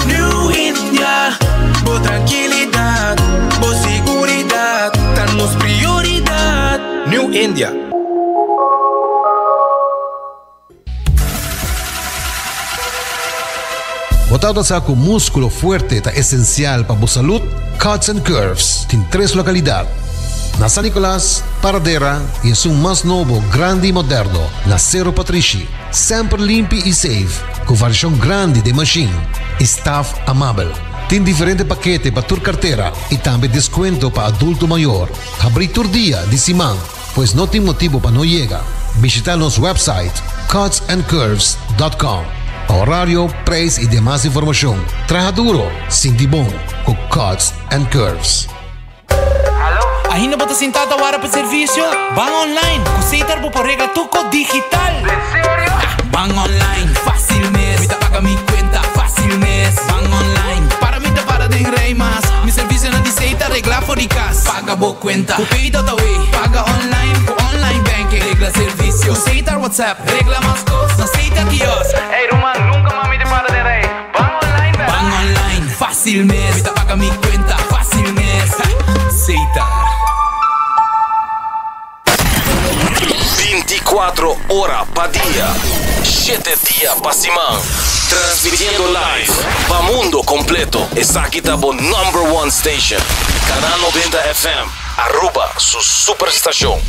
New India, bo tranquilidad, bo seguridad, danos prioridad. New India. Botado sa com músculo fuerte ta essencial para a saúde, Cuts and Curves tem 3 localidades. Na San Nicolás, Paradera e é mais novo, grande e moderno, na Cerro Patrici. Sempre limpo e safe, com variação grande de machine. Staff amável. Tem diferentes paquetes para tua carteira e também desconto para adulto maior. Abrir todo dia de semana, pois não tem motivo para não chegar. Visitar nosso website cutsandcurves.com. Horário, preço e demais informação. Traja duro, sinti bom, com Cuts and Curves. Ainda bota sentada agora para serviço? Van online, cositar por rega tuco digital. ¿En serio? Van online, fácil mes. Me paga mi cuenta, fácil mes. Van online, para mí te para de rey más. Mi servicio no dice regla for the cash. Paga bo cuenta, cu pedido away. Paga online, cu online banking. Regla servicio, cositar WhatsApp. Regla más cosas, cositar kiosк. Hey Roman, nunca mami te para de rey. Van online, ¿verdad? Van online, fácil mes. Me paga mi cuenta, fácil mes. Cositar. 24 horas para día, 7 días para semana. Transmitiendo live para mundo completo. Esa aquí está por #1 station. Canal 90 FM. Aruba, su superestación.